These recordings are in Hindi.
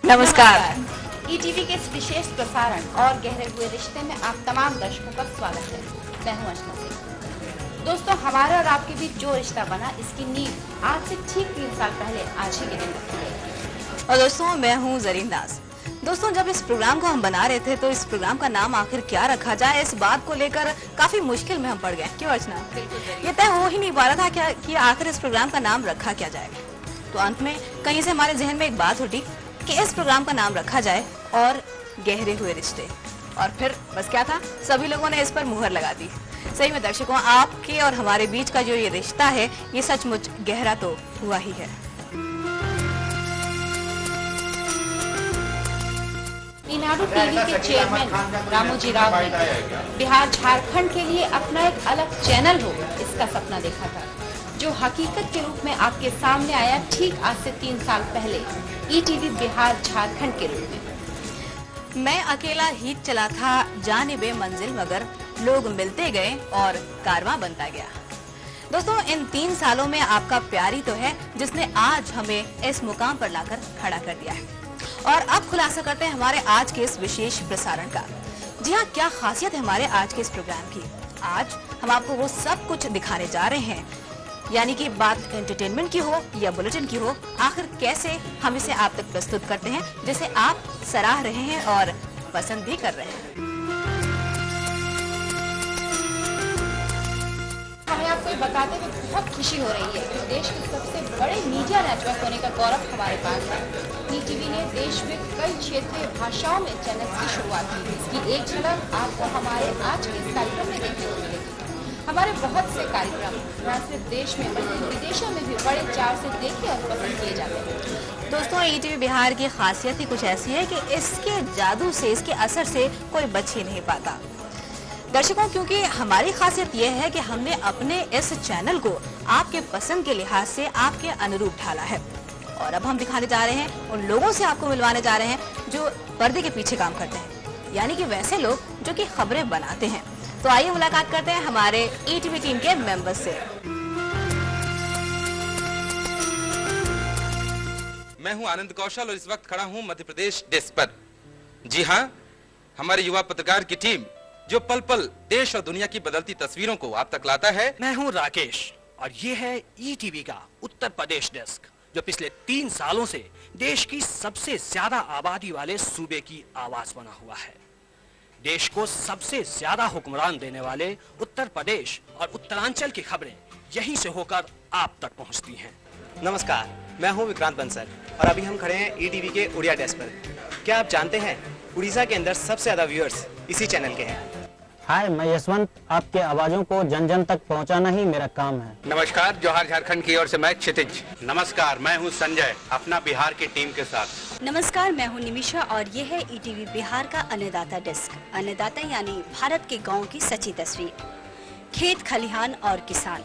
नमस्कार। ईटीवी के इस विशेष प्रसारण और गहरे हुए रिश्ते में आप तमाम दर्शकों का स्वागत है। मैं हूं अर्चना सिंह। दोस्तों, हमारा और आपके बीच जो रिश्ता बना, इसकी नींव आज से ठीक 3 साल पहले आज ही के दिन रखी गई। और दोस्तों, मैं हूं जरीन दास। दोस्तों, जब इस प्रोग्राम को हम बना रहे थे तो इस प्रोग्राम का नाम आखिर क्या रखा जाए, इस बात को लेकर काफी मुश्किल में हम पड़ गए। क्यों अर्चना? ये तय हो ही नहीं पा रहा था कि आखिर इस प्रोग्राम का नाम रखा क्या जाएगा। तो अंत में कहीं से हमारे जहन में एक बात उठी कि इस प्रोग्राम का नाम रखा जाए और गहरे हुए रिश्ते। और फिर बस क्या था, सभी लोगों ने इस पर मुहर लगा दी। सही में दर्शकों, आपके और हमारे बीच का जो ये रिश्ता है, ये सचमुच गहरा तो हुआ ही है। ईनाडू टीवी के चेयरमैन रामोजी राव ने बिहार झारखंड के लिए अपना एक अलग चैनल हो, इसका सपना देखा था, जो हकीकत के रूप में आपके सामने आया ठीक आज से 3 साल पहले ईटीवी बिहार झारखंड के रूप में। मैं अकेला ही चला था जाने बे मंजिल, मगर लोग मिलते गए और कारवां बनता गया। दोस्तों, इन 3 सालों में आपका प्यार ही तो है जिसने आज हमें इस मुकाम पर लाकर खड़ा कर दिया है। और अब खुलासा करते हैं हमारे आज के इस विशेष प्रसारण का। जी हाँ, क्या खासियत है हमारे आज के इस प्रोग्राम की। आज हम आपको वो सब कुछ दिखाने जा रहे हैं, यानी कि बात एंटरटेनमेंट की हो या बुलेटिन की हो, आखिर कैसे हम इसे आप तक प्रस्तुत करते हैं, जिसे आप सराह रहे हैं और पसंद भी कर रहे हैं। हमें आपको ये बताते हुए बहुत खुशी हो रही है कि देश के सबसे बड़े मीडिया नेटवर्क होने का गौरव हमारे पास है। ईटीवी ने देश में कई क्षेत्रीय भाषाओं में चैनल्स की शुरुआत की। इसकी एक झलक आपको हमारे आज के इस कार्यक्रम में देखने को मिलेगी। हमारे बहुत से कार्यक्रम न सिर्फ देश में बल्कि विदेशों में भी बड़े चाव से देखे और पसंद किए जाते हैं। दोस्तों, ईटीवी बिहार की खासियत ही कुछ ऐसी है कि इसके जादू से, इसके असर से कोई बच ही नहीं पाता। दर्शकों, क्योंकि हमारी खासियत यह है कि हमने अपने इस चैनल को आपके पसंद के लिहाज से आपके अनुरूप ढाला है। और अब हम दिखाने जा रहे हैं, उन लोगों से आपको मिलवाने जा रहे हैं जो पर्दे के पीछे काम करते हैं, यानी कि वैसे लोग जो कि खबरें बनाते हैं। तो आइए मुलाकात करते हैं हमारे ईटीवी टीम के मेंबर्स से। मैं हूं आनंद कौशल और इस वक्त खड़ा हूं मध्य प्रदेश डेस्क पर। जी हां, हमारे युवा पत्रकार की टीम जो पल पल देश और दुनिया की बदलती तस्वीरों को आप तक लाता है। मैं हूं राकेश और ये है ईटीवी का उत्तर प्रदेश डेस्क, जो पिछले 3 सालों से देश की सबसे ज्यादा आबादी वाले सूबे की आवाज बना हुआ है। देश को सबसे ज्यादा हुक्मरान देने वाले उत्तर प्रदेश और उत्तरांचल की खबरें यहीं से होकर आप तक पहुंचती हैं। नमस्कार, मैं हूं विक्रांत बंसल और अभी हम खड़े हैं ईटीवी के उड़िया डेस्क पर। क्या आप जानते हैं, उड़ीसा के अंदर सबसे ज्यादा व्यूअर्स इसी चैनल के हैं। हाय, मैं यशवंत। आपके आवाजों को जन जन तक पहुंचाना ही मेरा काम है। नमस्कार, जोहार झारखंड की ओर से मैं क्षितिज। नमस्कार, मैं हूं संजय, अपना बिहार की टीम के साथ। नमस्कार, मैं हूं निमिषा और ये है ईटीवी बिहार का अन्नदाता डेस्क। अन्नदाता यानी भारत के गांव की सच्ची तस्वीर। खेत, खलिहान और किसान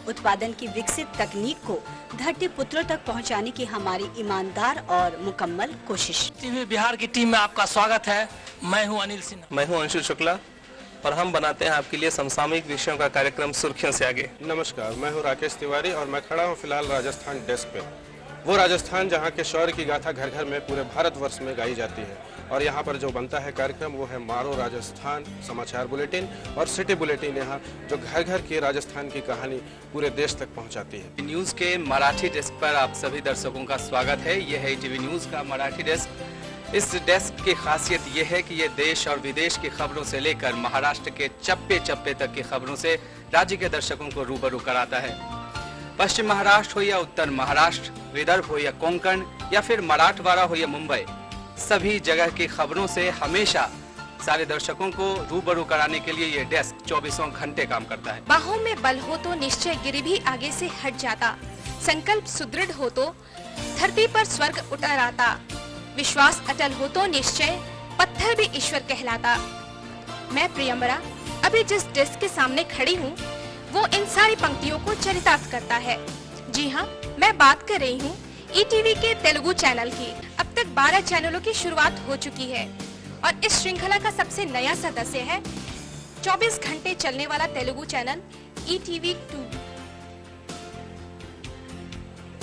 उत्पादन की विकसित तकनीक को धरती पुत्रों तक पहुंचाने की हमारी ईमानदार और मुकम्मल कोशिश। ईटीवी बिहार की टीम में आपका स्वागत है। मैं हूं अनिल सिन्हा। मैं हूं अंशु शुक्ला और हम बनाते हैं आपके लिए समसामयिक विषयों का कार्यक्रम सुर्खियों से आगे। नमस्कार, मैं हूं राकेश तिवारी और मैं खड़ा हूं फिलहाल राजस्थान डेस्क पे। वो राजस्थान जहां के शौर्य की गाथा घर घर में पूरे भारतवर्ष में गाई जाती है। और यहाँ पर जो बनता है कार्यक्रम वो है मारो राजस्थान समाचार बुलेटिन और सिटी बुलेटिन, यहाँ जो घर घर की राजस्थान की कहानी पूरे देश तक पहुँचाती है। न्यूज के मराठी डेस्क पर आप सभी दर्शकों का स्वागत है। यह है ईटीवी न्यूज का मराठी डेस्क। इस डेस्क की खासियत यह है कि ये देश और विदेश की खबरों से लेकर महाराष्ट्र के चप्पे चप्पे तक की खबरों से राज्य के दर्शकों को रूबरू कराता है। पश्चिम महाराष्ट्र हो या उत्तर महाराष्ट्र, विदर्भ हो या कोंकण या फिर मराठवाड़ा हो या मुंबई, सभी जगह की खबरों से हमेशा सारे दर्शकों को रूबरू कराने के लिए ये डेस्क 24 घंटे काम करता है। बाहों में बल हो तो निश्चय गिर भी आगे से हट जाता, संकल्प सुदृढ़ हो तो धरती पर स्वर्ग उतर आता, विश्वास अटल हो तो निश्चय पत्थर भी ईश्वर कहलाता। मैं प्रियंबरा अभी जिस डेस्क के सामने खड़ी हूँ वो इन सारी पंक्तियों को चरितार्थ करता है। जी हाँ, मैं बात कर रही हूँ ईटीवी के तेलुगु चैनल की। अब तक 12 चैनलों की शुरुआत हो चुकी है और इस श्रृंखला का सबसे नया सदस्य है 24 घंटे चलने वाला तेलुगु चैनल ईटीवी 2।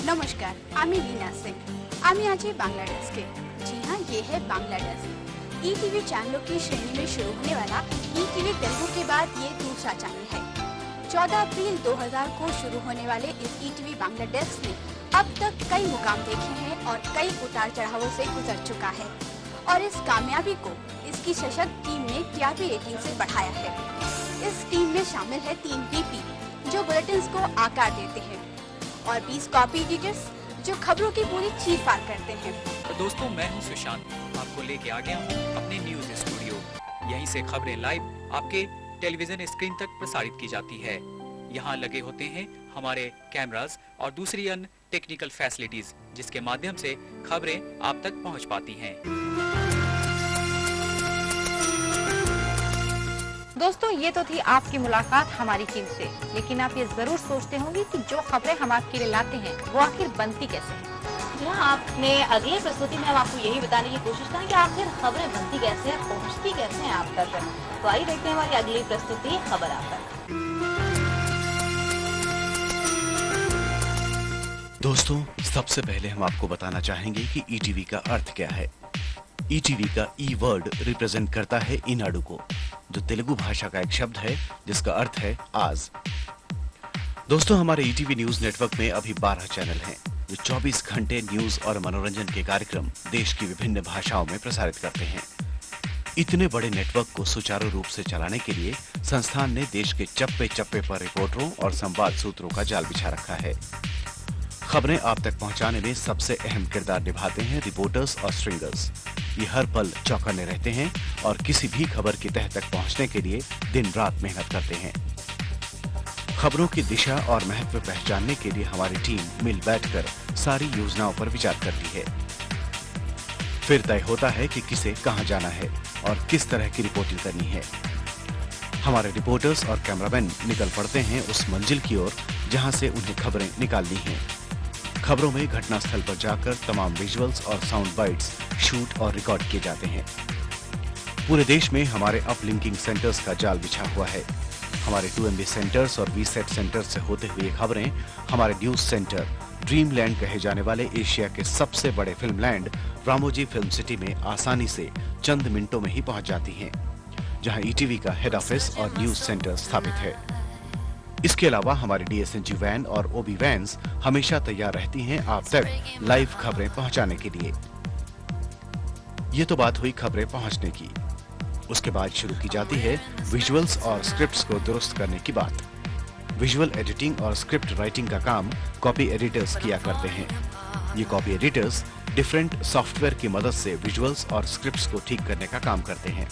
नमस्कार, আমি লীনা সিং। আমি আছি বাংলাদেশকে जी हाँ, ये है बांग्लादेश। ईटीवी चैनलों की श्रेणी में शुरू होने वाला ईटीवी तेलुगु के बाद ये दूसरा चैनल है। 14 अप्रैल 2000 को शुरू होने वाले इस ईटीवी बांग्लादेश ने अब तक कई मुकाम देखे हैं और कई उतार चढ़ावों से गुजर चुका है और इस कामयाबी को इसकी सशक्त टीम ने टीआरपी रेटिंग से बढ़ाया है। इस टीम में शामिल है 3 डीपी जो बुलेटिन्स को आकार देते हैं और 20 कॉपी एडिटर्स जो खबरों की पूरी चीर-फाड़ करते हैं। तो दोस्तों, मैं हूं सुशांत, आपको लेके आ गया हूं अपने न्यूज स्टूडियो। यहीं से खबरें लाइव आपके टेलीविजन स्क्रीन तक प्रसारित की जाती है। यहाँ लगे होते हैं हमारे कैमरास और दूसरी अन्य टेक्निकल फैसिलिटीज, जिसके माध्यम से खबरें आप तक पहुँच पाती हैं। दोस्तों, ये तो थी आपकी मुलाकात हमारी टीम से, लेकिन आप ये जरूर सोचते होंगे कि जो खबरें हम आपके लिए लाते हैं वो आखिर बनती कैसे हैं। जी हाँ, आपने अगली प्रस्तुति में हम आपको यही बताने की कोशिश करें कि आखिर खबरें बनती कैसे हैं, पहुँचती कैसे हैं आप तक। तो आइए देखते हैं हमारी अगली प्रस्तुति, खबर आप तक। दोस्तों, सबसे पहले हम आपको बताना चाहेंगे कि ईटीवी का अर्थ क्या है। ईटीवी का ई वर्ड रिप्रेजेंट करता है ईनाडु को, जो तेलुगु भाषा का एक शब्द है जिसका अर्थ है आज। दोस्तों, हमारे ईटीवी न्यूज नेटवर्क में अभी 12 चैनल हैं, जो 24 घंटे न्यूज और मनोरंजन के कार्यक्रम देश की विभिन्न भाषाओं में प्रसारित करते हैं। इतने बड़े नेटवर्क को सुचारू रूप से चलाने के लिए संस्थान ने देश के चप्पे चप्पे पर रिपोर्टरों और संवाद सूत्रों का जाल बिछा रखा है। खबरें आप तक पहुंचाने में सबसे अहम किरदार निभाते हैं रिपोर्टर्स और स्ट्रिंगर्स। ये हर पल चौकन्ने रहते हैं और किसी भी खबर की तह तक पहुंचने के लिए दिन रात मेहनत करते हैं। खबरों की दिशा और महत्व पहचानने के लिए हमारी टीम मिल बैठकर सारी योजनाओं पर विचार करती है। फिर तय होता है कि किसे कहां जाना है और किस तरह की रिपोर्टिंग करनी है। हमारे रिपोर्टर्स और कैमरामैन निकल पड़ते हैं उस मंजिल की ओर जहां से उन्हें खबरें निकालनी हैं। खबरों में घटनास्थल पर जाकर तमाम विजुअल्स और साउंड बाइट्स शूट और रिकॉर्ड किए जाते हैं। पूरे देश में हमारे अपलिंकिंग सेंटर्स का जाल बिछा हुआ है। हमारे 2MB सेंटर्स और वीसेट सेंटर्स से होते हुए खबरें हमारे न्यूज सेंटर ड्रीमलैंड कहे जाने वाले एशिया के सबसे बड़े फिल्मलैंड रामोजी फिल्म सिटी में आसानी से चंद मिनटों में ही पहुंच जाती हैं, जहां ईटीवी का हेड ऑफिस और न्यूज सेंटर स्थापित है। इसके अलावा हमारी DSNG वैन और OB वैन्स हमेशा तैयार रहती हैं आप तक लाइव खबरें पहुंचाने के लिए। ये तो बात हुई खबरें पहुंचने की। उसके बाद शुरू की जाती है विजुअल्स और स्क्रिप्ट्स को दुरुस्त करने की बात। विजुअल एडिटिंग और स्क्रिप्ट राइटिंग का काम कॉपी एडिटर्स किया करते हैं। ये कॉपी एडिटर्स डिफरेंट सॉफ्टवेयर की मदद से विजुअल्स और स्क्रिप्ट्स को ठीक करने का काम करते हैं।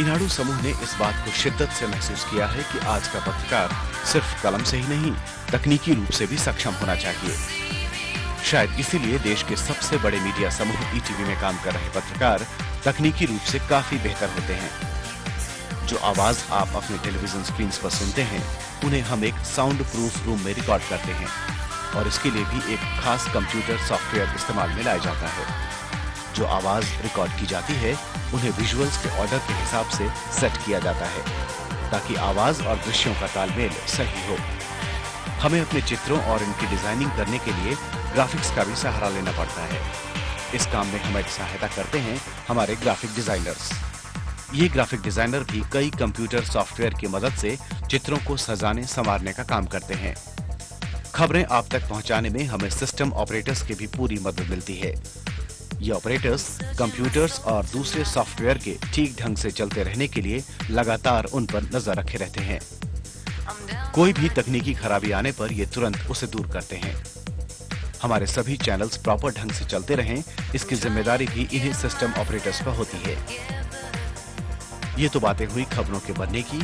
ईनाडु समूह ने इस बात को शिद्दत से महसूस किया है कि आज का पत्रकार सिर्फ कलम से ही नहीं, तकनीकी रूप से भी सक्षम होना चाहिए। शायद इसीलिए देश के सबसे बड़े मीडिया समूह ईटीवी में काम कर रहे पत्रकार तकनीकी रूप से काफी बेहतर होते हैं। जो आवाज आप अपने टेलीविजन स्क्रीन पर सुनते हैं, उन्हें हम एक साउंड प्रूफ रूम में रिकॉर्ड करते हैं और इसके लिए भी एक खास कंप्यूटर सॉफ्टवेयर इस्तेमाल में लाया जाता है। जो आवाज रिकॉर्ड की जाती है, उन्हें विजुअल्स के ऑर्डर के हिसाब से सेट किया जाता है ताकि आवाज और दृश्यों का तालमेल सही हो। हमें अपने चित्रों और इनकी डिजाइनिंग करने के लिए ग्राफिक्स का भी सहारा लेना पड़ता है। इस काम में हमें सहायता करते हैं हमारे ग्राफिक डिजाइनर्स। ये ग्राफिक डिजाइनर भी कई कंप्यूटर सॉफ्टवेयर की मदद से चित्रों को सजाने संवारने का काम करते हैं। खबरें आप तक पहुंचाने में हमें सिस्टम ऑपरेटर्स की भी पूरी मदद मिलती है। ये ऑपरेटर्स कंप्यूटर्स और दूसरे सॉफ्टवेयर के ठीक ढंग से चलते रहने के लिए लगातार उन पर नजर रखे रहते हैं। कोई भी तकनीकी खराबी आने पर ये तुरंत उसे दूर करते हैं। हमारे सभी चैनल्स प्रॉपर ढंग से चलते रहें, इसकी जिम्मेदारी भी इन्हीं सिस्टम ऑपरेटर्स पर होती है। ये तो बातें हुई खबरों के बनने की,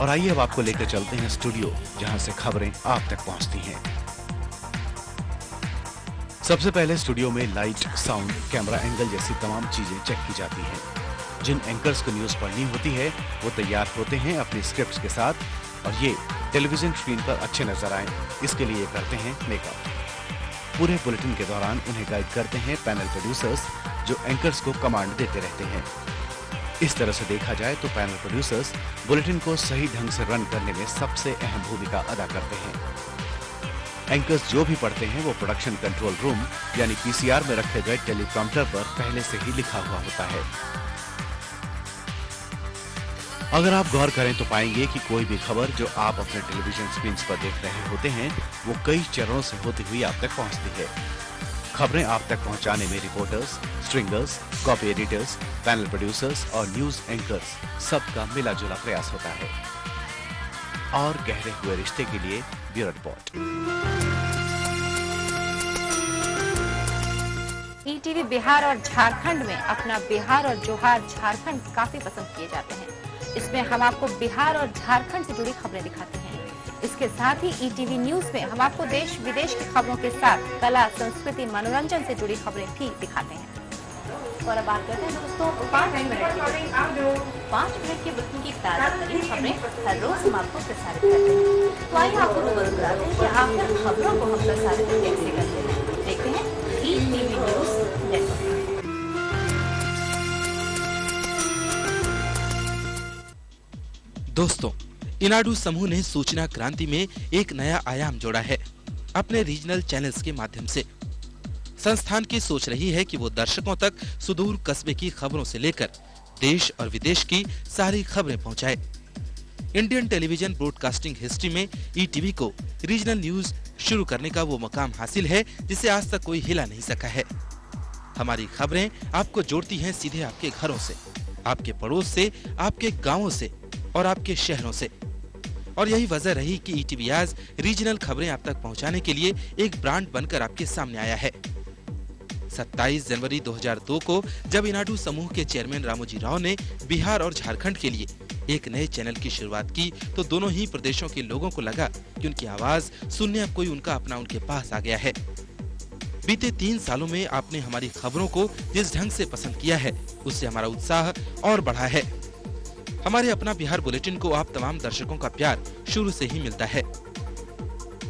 और आइए अब आपको लेकर चलते हैं स्टूडियो, जहां से खबरें आप तक पहुंचती हैं। सबसे पहले स्टूडियो में लाइट, साउंड, कैमरा एंगल जैसी तमाम चीजें चेक की जाती हैं। जिन एंकर्स को न्यूज पढ़नी होती है, वो तैयार होते हैं अपनी स्क्रिप्ट्स के साथ, और ये टेलीविजन स्क्रीन पर अच्छे नजर आए, इसके लिए करते हैं मेकअप। पूरे बुलेटिन के दौरान उन्हें गाइड करते हैं पैनल प्रोड्यूसर्स, जो एंकर्स को कमांड देते रहते हैं। इस तरह से देखा जाए तो पैनल प्रोड्यूसर्स बुलेटिन को सही ढंग से रन करने में सबसे अहम भूमिका अदा करते हैं। एंकर्स जो भी पढ़ते हैं वो प्रोडक्शन कंट्रोल रूम यानी पीसीआर में रखे गए टेलीप्रॉम्प्टर पर पहले से ही लिखा हुआ होता है। अगर आप गौर करें तो पाएंगे कि कोई भी खबर जो आप अपने टेलीविजन स्क्रीन पर देख रहे होते हैं वो कई चरणों से होती हुई आप तक पहुंचती है। खबरें आप तक पहुंचाने में reporters, stringers, copy editors, panel producers और न्यूज एंकर्स सबका मिला जुला प्रयास होता है। और गहरे हुए रिश्ते के लिए ब्यूरो रिपोर्ट। ईटीवी बिहार और झारखंड में अपना बिहार और जोहार झारखंड काफी पसंद किए जाते हैं। इसमें हम आपको बिहार और झारखंड से जुड़ी खबरें दिखाते हैं। इसके साथ ही ईटीवी न्यूज में हम आपको देश विदेश की खबरों के साथ कला, संस्कृति, मनोरंजन से जुड़ी खबरें भी दिखाते हैं। और अब बात करते हैं दोस्तों 5 मिनट की बुलेटिन की ताजा तरीन खबरें हर रोज हम आपको प्रसारित करते हैं। तो आइए आपको रूबरू कराते हैं कि आखिर खबरों को हम प्रसारित कैसे करते हैं। देखते हैं ईटीवी न्यूज नेटवर्क। दोस्तों, इनाडू समूह ने सूचना क्रांति में एक नया आयाम जोड़ा है अपने रीजनल चैनल्स के माध्यम से। संस्थान की सोच रही है कि वो दर्शकों तक सुदूर कस्बे की खबरों से लेकर देश और विदेश की सारी खबरें पहुंचाए। इंडियन टेलीविजन ब्रॉडकास्टिंग हिस्ट्री में ईटीवी को रीजनल न्यूज शुरू करने का वो मकाम हासिल है जिसे आज तक कोई हिला नहीं सका है। हमारी खबरें आपको जोड़ती हैं सीधे आपके घरों से, आपके पड़ोस से, आपके गाँवों से और आपके शहरों से। और यही वजह रही कि ईटीवी आज रीजनल खबरें आप तक पहुंचाने के लिए एक ब्रांड बनकर आपके सामने आया है। 27 जनवरी 2002 को जब इनाडू समूह के चेयरमैन रामोजी राव ने बिहार और झारखंड के लिए एक नए चैनल की शुरुआत की तो दोनों ही प्रदेशों के लोगों को लगा कि उनकी आवाज सुनने अब कोई उनका अपना उनके पास आ गया है। बीते 3 सालों में आपने हमारी खबरों को जिस ढंग से पसंद किया है उससे हमारा उत्साह और बढ़ा है। हमारे अपना बिहार बुलेटिन को आप तमाम दर्शकों का प्यार शुरू से ही मिलता है।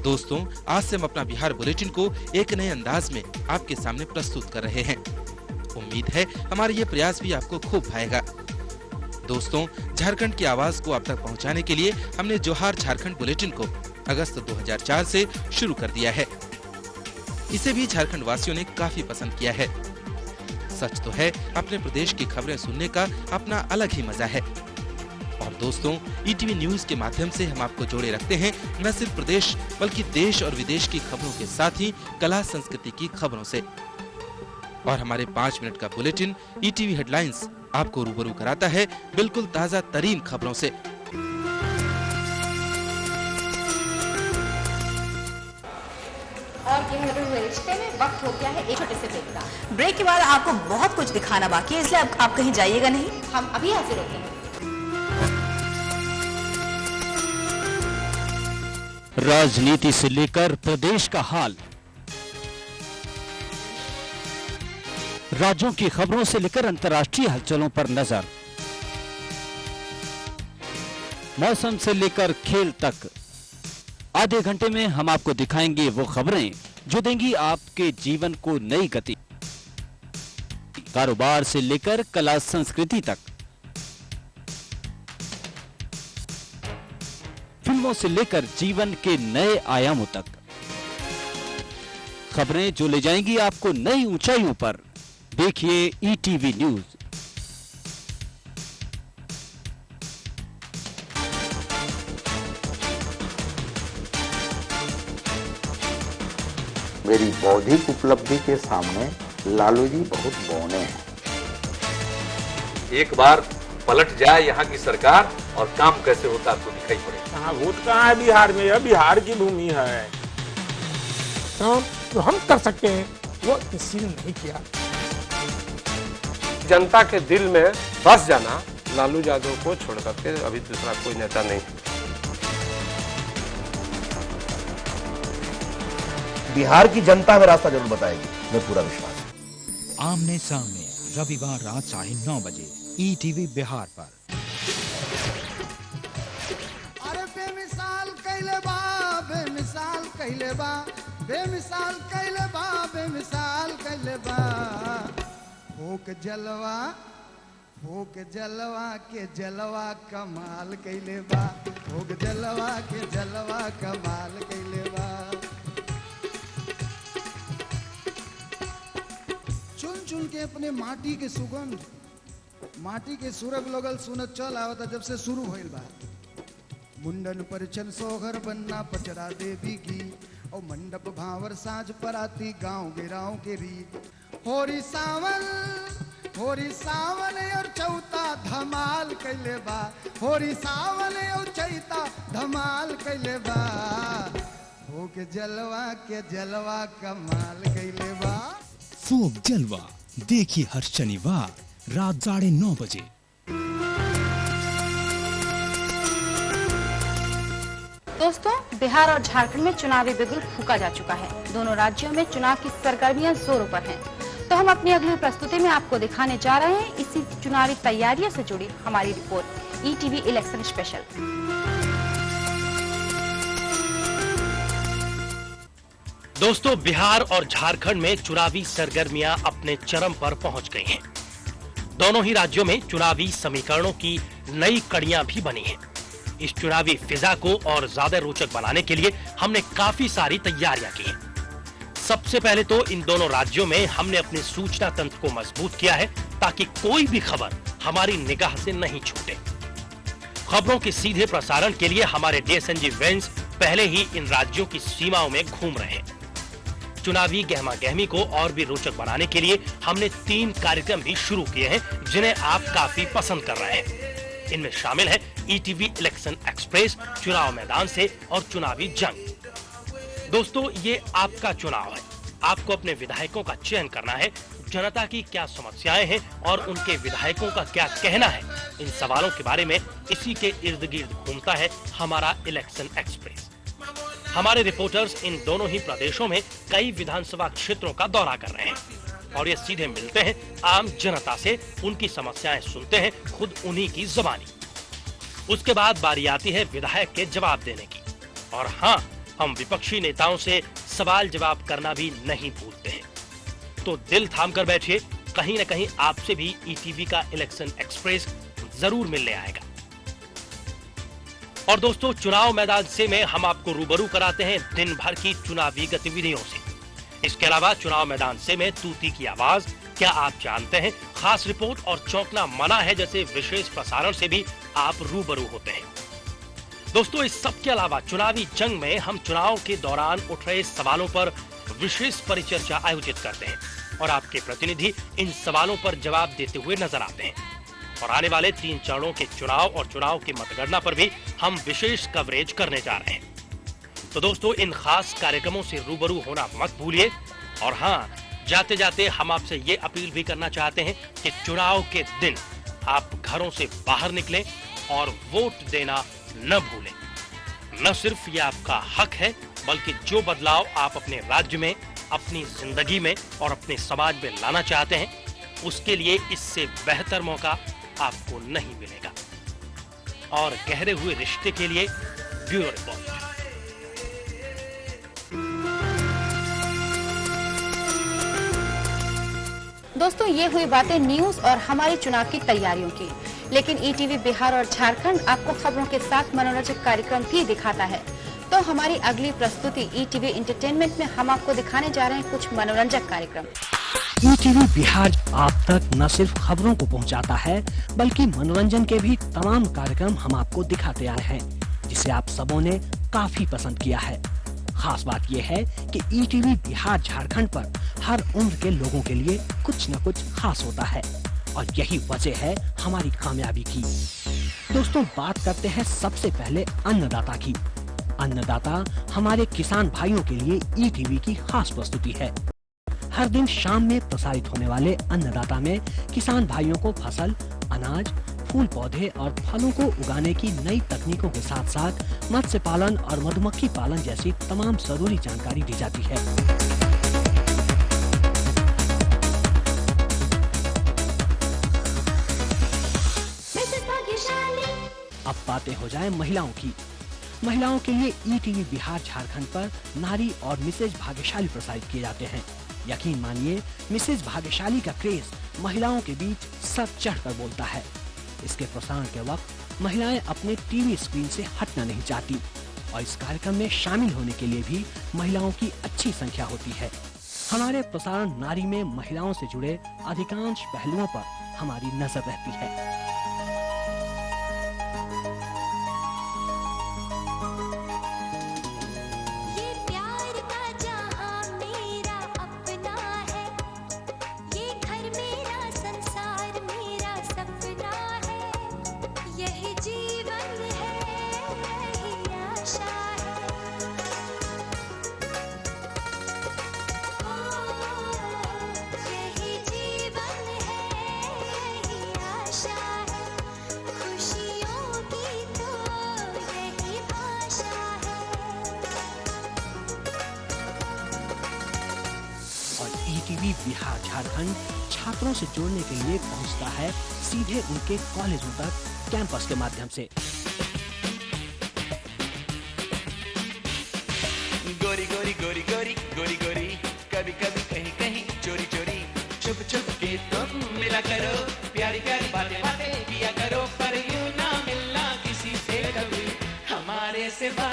दोस्तों, आज से हम अपना बिहार बुलेटिन को एक नए अंदाज में आपके सामने प्रस्तुत कर रहे हैं। उम्मीद है हमारा ये प्रयास भी आपको खूब भाएगा। दोस्तों, झारखंड की आवाज को आप तक पहुंचाने के लिए हमने जोहार झारखंड बुलेटिन को अगस्त 2004 से शुरू कर दिया है। इसे भी झारखंड वासियों ने काफी पसंद किया है। सच तो है, अपने प्रदेश की खबरें सुनने का अपना अलग ही मजा है। और दोस्तों, ईटीवी न्यूज के माध्यम से हम आपको जोड़े रखते हैं न सिर्फ प्रदेश बल्कि देश और विदेश की खबरों के साथ ही कला संस्कृति की खबरों से। और हमारे 5 मिनट का बुलेटिन ईटीवी हेडलाइंस आपको रूबरू कराता है बिल्कुल ताजा तरीन खबरों से। और गहरे हुए रिश्ते में वक्त हो गया है एक छोटे से ब्रेक का। ब्रेक के बाद आपको बहुत कुछ दिखाना बाकी है, इसलिए आप कहीं जाइएगा नहीं, हम अभी हाजिर होते हैं। राजनीति से लेकर प्रदेश का हाल, राज्यों की खबरों से लेकर अंतर्राष्ट्रीय हलचलों पर नजर, मौसम से लेकर खेल तक, आधे घंटे में हम आपको दिखाएंगे वो खबरें जो देंगी आपके जीवन को नई गति। कारोबार से लेकर कला संस्कृति तक, फिल्मों से लेकर जीवन के नए आयामों तक, खबरें जो ले जाएंगी आपको नई ऊंचाइयों पर। देखिए ईटीवी न्यूज। मेरी बौद्धिक उपलब्धि के सामने लालू जी बहुत बौने हैं। एक बार पलट जाए यहाँ की सरकार और काम कैसे होता आपको दिखाई पड़े। कहाँ वोट कहाँ है बिहार में? यह बिहार की भूमि है। तो हम कर सकते हैं, वो किसी ने नहीं किया। जनता के दिल में बस जाना लालू यादव को छोड़ करके अभी दूसरा कोई नेता नहीं। बिहार की जनता में रास्ता जरूर बताएगी, मैं पूरा विश्वास। आमने सामने रविवार रात 9:30 बजे ईटीवी बिहार पर। अरे बेमिसाल कैले बा, बेमिसाल कैले बा, बेमिसाल कैले बा, बेमिसाल कैले बा। फोक जलवा के जलवा कमाल कैले बा, फोक जलवा के जलवा कमाल कैले बा। चुन के अपने माटी के सुगंध, माटी के सुरग लगल सुनत चल आवता जब से शुरू होइल बा। मुंडन पर चल सोहर बनना पचरा देवी की, और मंडप भावर साज पराती गांव गिराव के रीत। होरी सावन और चौथा धमाल कैले बा, होरी सावन और चैता धमाल कैले बा, हो के जलवा कमाल कैले बा। फोक जलवा देखिए हर शनिवार रात 9:30 बजे। दोस्तों, बिहार और झारखंड में चुनावी बिगुल फूका जा चुका है। दोनों राज्यों में चुनाव की सरगर्मियां जोरों पर हैं। तो हम अपनी अगली प्रस्तुति में आपको दिखाने जा रहे हैं इसी चुनावी तैयारियों से जुड़ी हमारी रिपोर्ट ईटीवी इलेक्शन स्पेशल। दोस्तों, बिहार और झारखंड में चुनावी सरगर्मियां अपने चरम पर पहुंच गई हैं। दोनों ही राज्यों में चुनावी समीकरणों की नई कड़ियां भी बनी हैं। इस चुनावी फिजा को और ज्यादा रोचक बनाने के लिए हमने काफी सारी तैयारियां की हैं। सबसे पहले तो इन दोनों राज्यों में हमने अपने सूचना तंत्र को मजबूत किया है ताकि कोई भी खबर हमारी निगाह से नहीं छूटे। खबरों के सीधे प्रसारण के लिए हमारे डीएसएनजी वैन्स पहले ही इन राज्यों की सीमाओं में घूम रहे हैं। चुनावी गहमा गहमी को और भी रोचक बनाने के लिए हमने 3 कार्यक्रम भी शुरू किए हैं जिन्हें आप काफी पसंद कर रहे हैं। इनमें शामिल है ईटीवी इलेक्शन एक्सप्रेस, चुनाव मैदान से और चुनावी जंग। दोस्तों, ये आपका चुनाव है। आपको अपने विधायकों का चयन करना है। जनता की क्या समस्याएं हैं और उनके विधायकों का क्या कहना है, इन सवालों के बारे में इसी के इर्द गिर्द घूमता है हमारा इलेक्शन एक्सप्रेस। हमारे रिपोर्टर्स इन दोनों ही प्रदेशों में कई विधानसभा क्षेत्रों का दौरा कर रहे हैं और ये सीधे मिलते हैं आम जनता से, उनकी समस्याएं सुनते हैं खुद उन्हीं की जुबानी। उसके बाद बारी आती है विधायक के जवाब देने की। और हाँ, हम विपक्षी नेताओं से सवाल जवाब करना भी नहीं भूलते हैं। तो दिल थाम कर बैठिए, कहीं न कहीं आपसे भी ईटीवी का इलेक्शन एक्सप्रेस जरूर मिलने आएगा। और दोस्तों, चुनाव मैदान से में हम आपको रूबरू कराते हैं दिन भर की चुनावी गतिविधियों से। इसके अलावा चुनाव मैदान से में तूती की आवाज, क्या आप जानते हैं, खास रिपोर्ट और चौंकना मना है जैसे विशेष प्रसारण से भी आप रूबरू होते हैं। दोस्तों, इस सब के अलावा चुनावी जंग में हम चुनाव के दौरान उठ रहे सवालों पर विशेष परिचर्चा आयोजित करते हैं और आपके प्रतिनिधि इन सवालों पर जवाब देते हुए नजर आते हैं। और आने वाले 3 चरणों के चुनाव और चुनाव की मतगणना पर भी हम विशेष कवरेज करने जा रहे हैं। तो दोस्तों, इन खास कार्यक्रमों से रूबरू होना मत भूलिए। और हाँ, जाते जाते हम आपसे ये अपील भी करना चाहते हैं कि चुनाव के दिन आप घरों से बाहर निकलें और वोट देना न भूलें। न सिर्फ ये आपका हक है, बल्कि जो बदलाव आप अपने राज्य में, अपनी जिंदगी में और अपने समाज में लाना चाहते हैं, उसके लिए इससे बेहतर मौका आपको नहीं मिलेगा। और गहरे हुए रिश्ते के लिए ब्यूरो रिपोर्ट। दोस्तों, ये हुई बातें न्यूज और हमारी चुनाव की तैयारियों की। लेकिन ईटीवी बिहार और झारखंड आपको खबरों के साथ मनोरंजक कार्यक्रम भी दिखाता है। तो हमारी अगली प्रस्तुति ईटीवी एंटरटेनमेंट में हम आपको दिखाने जा रहे हैं कुछ मनोरंजक कार्यक्रम। ईटीवी बिहार आप तक न सिर्फ खबरों को पहुंचाता है, बल्कि मनोरंजन के भी तमाम कार्यक्रम हम आपको दिखाते आए हैं, जिसे आप सबों ने काफी पसंद किया है। खास बात यह है कि ईटीवी बिहार झारखंड पर हर उम्र के लोगों के लिए कुछ न कुछ खास होता है और यही वजह है हमारी कामयाबी की। दोस्तों, बात करते हैं सबसे पहले अन्नदाता की। अन्नदाता हमारे किसान भाइयों के लिए ईटीवी की खास प्रस्तुति है। हर दिन शाम में प्रसारित होने वाले अन्नदाता में किसान भाइयों को फसल, अनाज, फूल पौधे और फलों को उगाने की नई तकनीकों के साथ साथ मत्स्य पालन और मधुमक्खी पालन जैसी तमाम जरूरी जानकारी दी जाती है। अब बातें हो जाए महिलाओं की। महिलाओं के लिए ईटीवी बिहार झारखंड पर नारी और मिसेज भाग्यशाली प्रसारित किए जाते हैं। यकीन मानिए, मिसेज भाग्यशाली का क्रेज महिलाओं के बीच सर चढ़कर बोलता है। इसके प्रसारण के वक्त महिलाएं अपने टीवी स्क्रीन से हटना नहीं चाहती और इस कार्यक्रम में शामिल होने के लिए भी महिलाओं की अच्छी संख्या होती है। हमारे प्रसारण नारी में महिलाओं से जुड़े अधिकांश पहलुओं पर हमारी नजर रहती है। ईटीवी बिहार झारखंड छात्रों से जोड़ने के लिए पहुंचता है सीधे उनके कॉलेजों तक कैंपस के माध्यम से। गोरी गोरी गोरी गोरी गोरी गोरी, कभी कभी कहीं कहीं चोरी चोरी, छुप छुप के तुम मिला करो, प्यारी प्यारी बातें बातें किया करो, पर यूं ना मिलना किसी से कभी हमारे सिवा।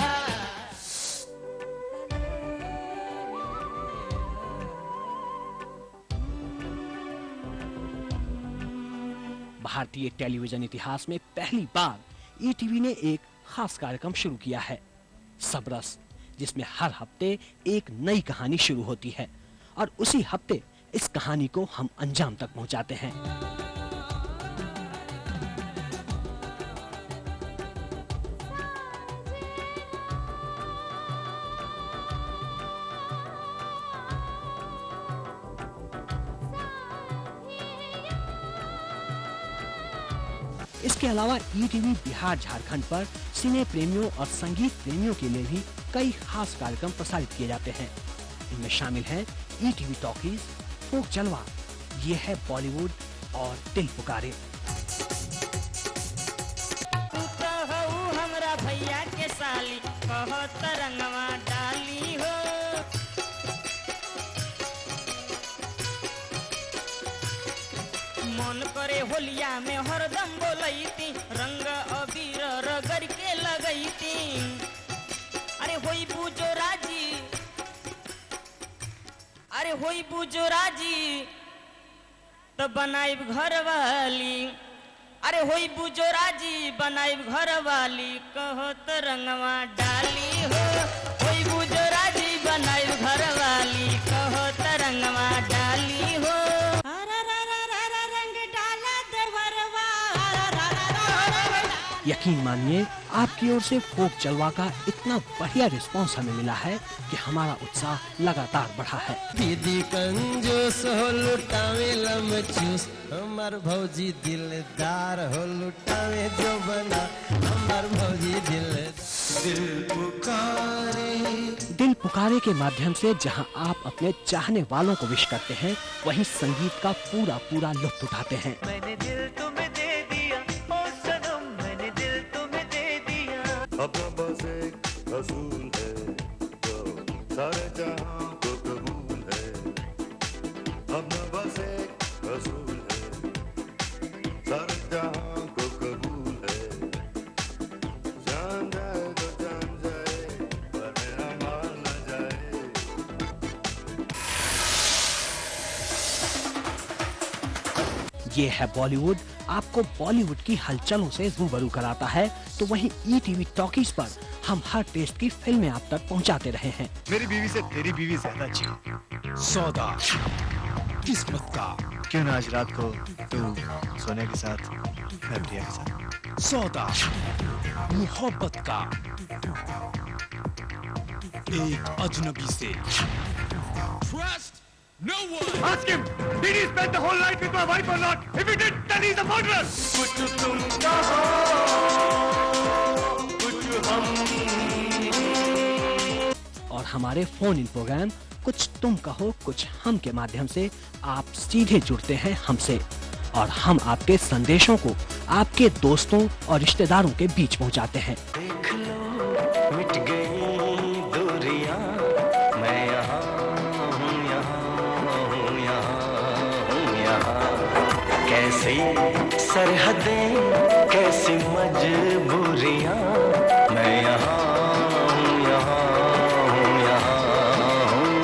भारतीय टेलीविजन इतिहास में पहली बार ईटीवी ने एक खास कार्यक्रम शुरू किया है, सबरस, जिसमें हर हफ्ते एक नई कहानी शुरू होती है और उसी हफ्ते इस कहानी को हम अंजाम तक पहुंचाते हैं। इसके अलावा ईटीवी बिहार झारखंड पर सिने प्रेमियों और संगीत प्रेमियों के लिए भी कई खास कार्यक्रम प्रसारित किए जाते हैं। इनमें शामिल हैं ईटीवी टॉकीज, फोक जलवा, ये है बॉलीवुड और दिल पुकारे। हमरा भैया के साली कहो तरंगवा डाली हो, मन करे होलिया में हरदम बोलैती, रंग अबीर रगड़ के लगैती। अरे होई बुझो राजी, अरे होई बुझो राजी तो बनाइब घर वाली, अरे होई बुझो राजी बनाइब घर वाली, कहो तो रंगवा डाली हो, होई बुझो राजी बनाइब घर वाली, कहो तो रंगवा डाली हो। यकीन मानिए आपकी ओर से फोक जलवा का इतना बढ़िया रिस्पांस हमें मिला है कि हमारा उत्साह लगातार बढ़ा है। दीदी कंजूस हो लुटावे लमचूस, हमार भौजी दिलदार हो लुटावे जो बना, हमार भौजी दिल पुकारे। दिल पुकारे के माध्यम से जहां आप अपने चाहने वालों को विश करते हैं, वहीं संगीत का पूरा पूरा लुत्फ उठाते हैं। मैंने दिल तुम्हें दे दिया, ओ सनम मैंने दिल तुम्हें दे दिया। अपना बस एक रसूल है जो सारे जहां को कबूल है, अपना बस एक रसूल है सारे जहां को कबूल है, जान जाए तो जान जाए वरना मार न जाए। ये है बॉलीवुड, आपको बॉलीवुड की हलचलों से रूबरू कराता है, तो वहीं ईटीवी टॉकीज पर हम हर टेस्ट की फिल्में आप तक पहुंचाते रहे हैं। मेरी बीवी से तेरी बीवी ज्यादा अच्छी। सौदा किस्मत का, क्यों ना आज रात को तू सोनिया के साथ, मैं प्रिया के साथ। सौदा मोहब्बत का, एक अजनबी से। Trust no one. Ask him, did he spend the whole night with my wife or not? If he did, then he's a murderer. कुछ तुम कहो, कुछ हम। और हमारे फोन इन प्रोग्राम कुछ तुम कहो कुछ हम के माध्यम से आप सीधे जुड़ते हैं हमसे और हम आपके संदेशों को आपके दोस्तों और रिश्तेदारों के बीच पहुंचाते हैं। देख लो मिट गई दूरियां, मैं यहाँ हूँ, यहाँ हूँ, यहाँ हूँ, यहाँ। कैसी सरहदें, कैसी मजबूरियां, मैं यहाँ हूँ, यहाँ हूँ, यहाँ हूँ,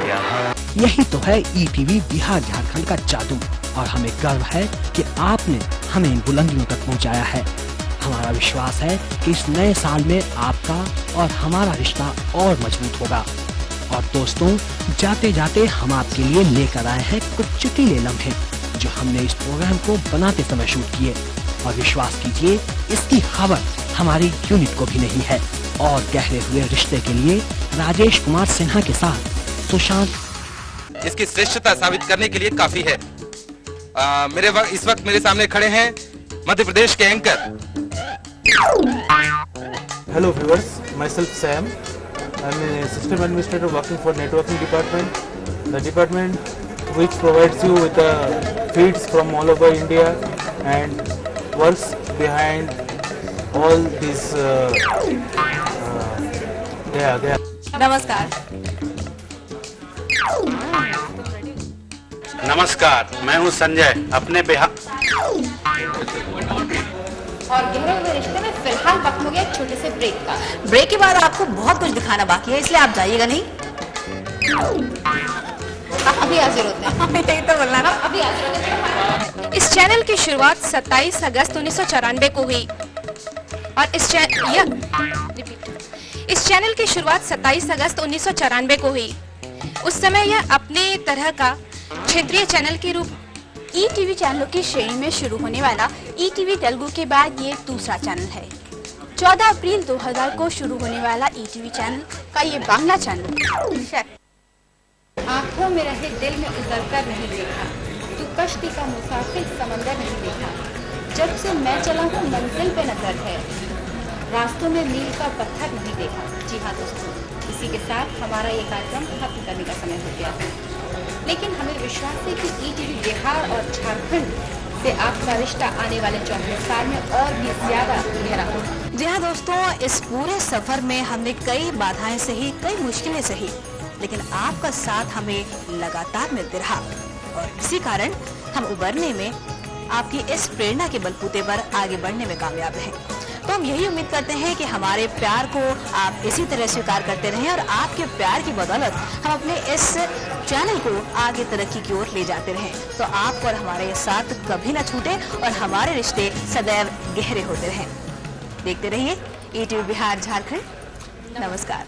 यहाँ। यही तो है ईटीवी बिहार झारखंड का जादू और हमें गर्व है कि आपने हमें इन बुलंदियों तक पहुंचाया है। हमारा विश्वास है कि इस नए साल में आपका और हमारा रिश्ता और मजबूत होगा। और दोस्तों, जाते जाते हम आपके लिए लेकर आए हैं कुछ चुटीले लम्हे जो हमने इस प्रोग्राम को बनाते समय शूट किए। और विश्वास कीजिए, इसकी खबर हमारी यूनिट को भी नहीं है। और गहरे हुए रिश्ते के लिए राजेश कुमार सिन्हा के साथ सुशांत इसकी श्रेष्ठता साबित करने के लिए काफी है। इस वक्त मेरे सामने खड़े हैं मध्य प्रदेश के anchor. Hello viewers, myself Sam. I'm a system administrator working for networking department. The department which provides you with the feeds from all over India and works behind all these. नमस्कार। नमस्कार, मैं हूं संजय। अपने बिहार और गहरे हुए रिश्ते में फिलहाल वक्त हो गया एक छोटे से ब्रेक का। ब्रेक के बाद आपको बहुत कुछ दिखाना बाकी है, इसलिए आप जाइएगा नहीं। अभी हाजिर होते हैं। यही तो बोलना ना। अभी हाजिर होते हैं। इस चैनल की शुरुआत 27 अगस्त 1994 को हुई और इस चैनल की शुरुआत 27 अगस्त 1994 को हुई। उस समय यह अपने तरह का क्षेत्रीय चैनल के रूप ईटीवी चैनलों की श्रेणी में शुरू होने वाला ईटीवी तेलुगु के बाद ये दूसरा चैनल है। 14 अप्रैल 2000 को शुरू होने वाला ईटीवी चैनल का ये बांग्ला चैनल। आंखों में रहे दिल में उतर कर नहीं देखा, तू कश्ती का मुसाफिर समंदर नहीं देखा, जब से मैं चला हूँ मंजिल पे नजर है, रास्तों में मील का पत्थर नहीं देखा। जी हाँ दोस्तों, इसी के साथ हमारा ये कार्यक्रम खत्म करने का समय हो गया है, लेकिन हमें विश्वास है कि ईटीवी बिहार और झारखंड से आपका रिश्ता आने वाले 34 साल में और भी ज्यादा गहरा होगा। जी हाँ दोस्तों, इस पूरे सफर में हमने कई बाधाएं सही, कई मुश्किलें सही, लेकिन आपका साथ हमें लगातार मिलते रहा और इसी कारण हम उबरने में आपकी इस प्रेरणा के बलबूते पर आगे बढ़ने में कामयाब रहे। तो हम यही उम्मीद करते हैं कि हमारे प्यार को आप इसी तरह स्वीकार करते रहें और आपके प्यार की बदौलत हम अपने इस चैनल को आगे तरक्की की ओर ले जाते रहें। तो आप और हमारे साथ कभी न छूटे और हमारे रिश्ते सदैव गहरे होते रहें। देखते रहिए ईटीवी बिहार झारखंड। नमस्कार।